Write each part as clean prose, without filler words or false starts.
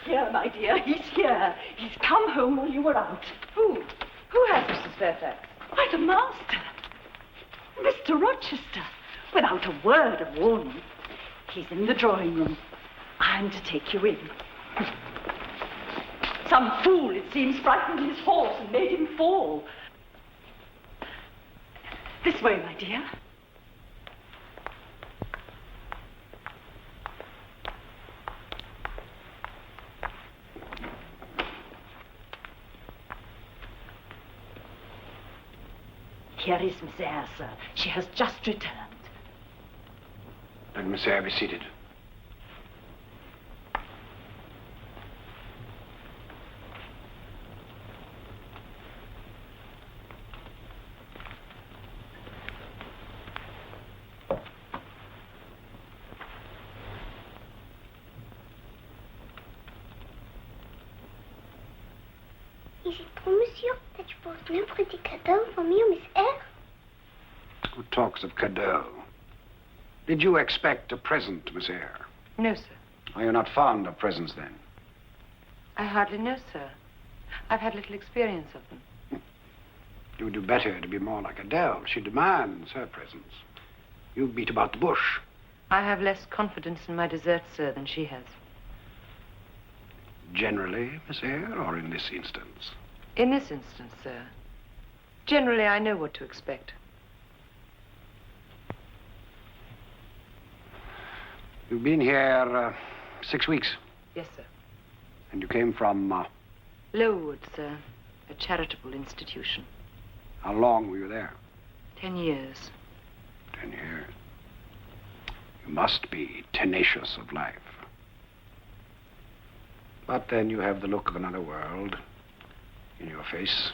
here, my dear. He's here. He's come home while you were out. Who? Who has, Mrs. Fairfax? Why, the master. Mr. Rochester. Without a word of warning. He's in the drawing room. I'm to take you in. Some fool, it seems, frightened his horse and made him fall. This way, my dear. Here is Miss Eyre, sir. She has just returned. Let Miss Eyre be seated. Is it true, monsieur, that you brought no pretty cadeau for me or Miss Eyre? Who talks of cadeau? Did you expect a present, Miss Eyre? No, sir. Are you not fond of presents, then? I hardly know, sir. I've had little experience of them. You would do better to be more like Adele. She demands her presents. You beat about the bush. I have less confidence in my desserts, sir, than she has. Generally, Miss Eyre, or in this instance? In this instance, sir. Generally, I know what to expect. You've been here 6 weeks. Yes, sir. And you came from... Lowood, sir. A charitable institution. How long were you there? 10 years. 10 years. You must be tenacious of life. But then you have the look of another world in your face.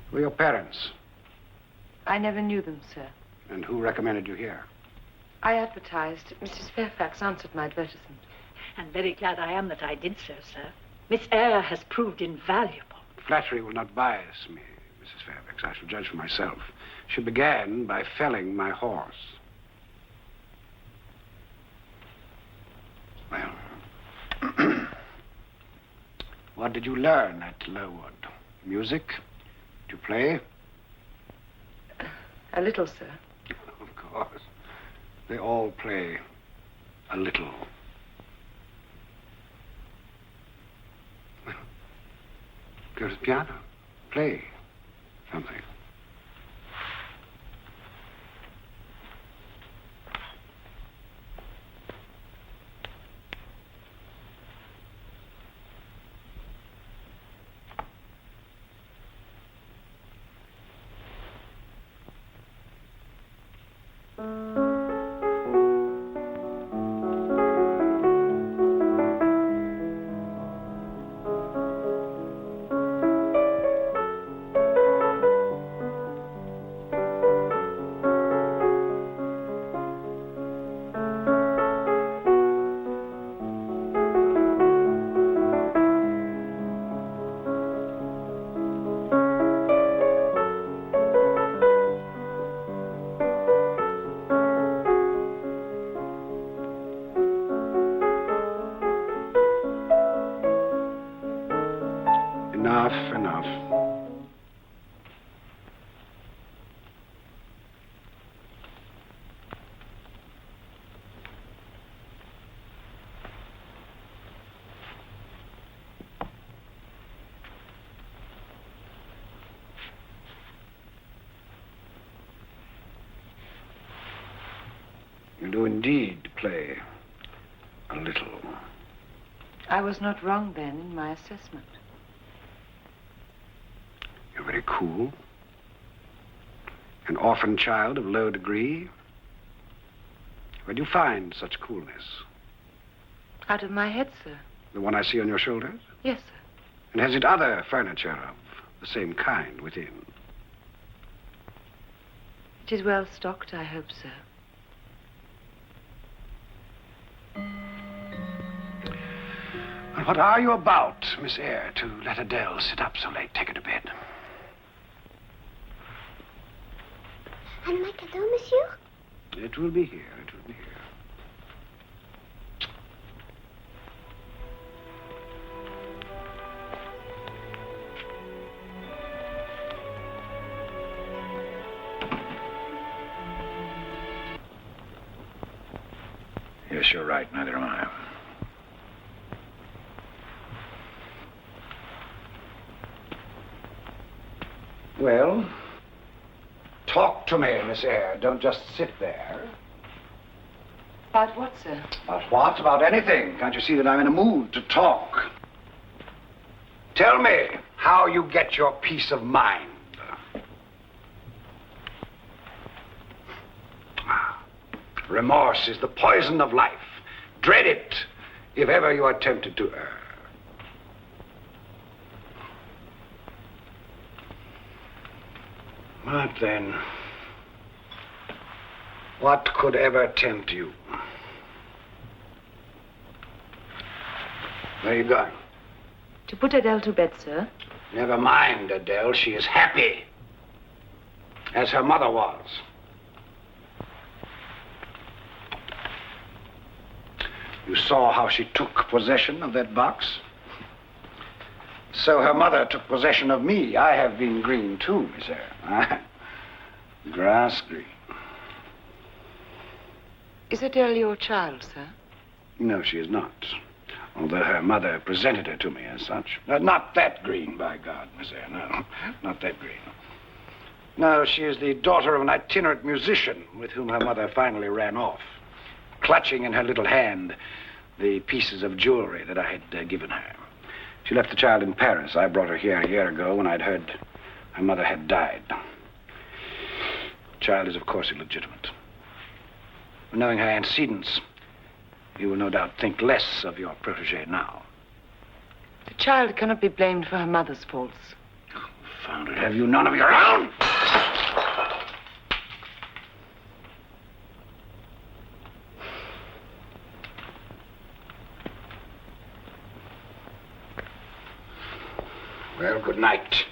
Who are your parents? I never knew them, sir. And who recommended you here? I advertised. Mrs. Fairfax answered my advertisement. And very glad I am that I did so, sir. Miss Eyre has proved invaluable. Flattery will not bias me, Mrs. Fairfax. I shall judge for myself. She began by felling my horse. Well, what did you learn at Lowood? Music? Did you play? A little, sir. Of course. They all play a little. Well, go to the piano. Play something. Enough. You do indeed play a little. I was not wrong then in my assessment. You're very cool. An orphan child of low degree. Where do you find such coolness? Out of my head, sir. The one I see on your shoulders? Yes, sir. And has it other furniture of the same kind within? It is well stocked, I hope, sir. And what are you about, Miss Eyre, to let Adele sit up so late? Take her to bed. And my cadeau, monsieur? It will be here. Yes, you're right. Neither am I. Well, talk to me, Miss Eyre. Don't just sit there. About what, sir? About what? About anything. Can't you see that I'm in a mood to talk? Tell me how you get your peace of mind. Remorse is the poison of life. Dread it if ever you are tempted to err. What then? What could ever tempt you? Where are you going? To put Adele to bed, sir. Never mind, Adele. She is happy, as her mother was. You saw how she took possession of that box? So her mother took possession of me. I have been green too, Miss Eyre. Grass green. Is Adele your child, sir? No, she is not. Although her mother presented her to me as such. Not that green, by God, Miss Eyre. No, not that green. No, she is the daughter of an itinerant musician with whom her mother finally ran off, clutching in her little hand the pieces of jewelry that I had given her. She left the child in Paris. I brought her here a year ago when I'd heard her mother had died. The child is, of course, illegitimate. Knowing her antecedents, you will no doubt think less of your protégé now. The child cannot be blamed for her mother's faults. Confound it, have you none of your own? Well, good night.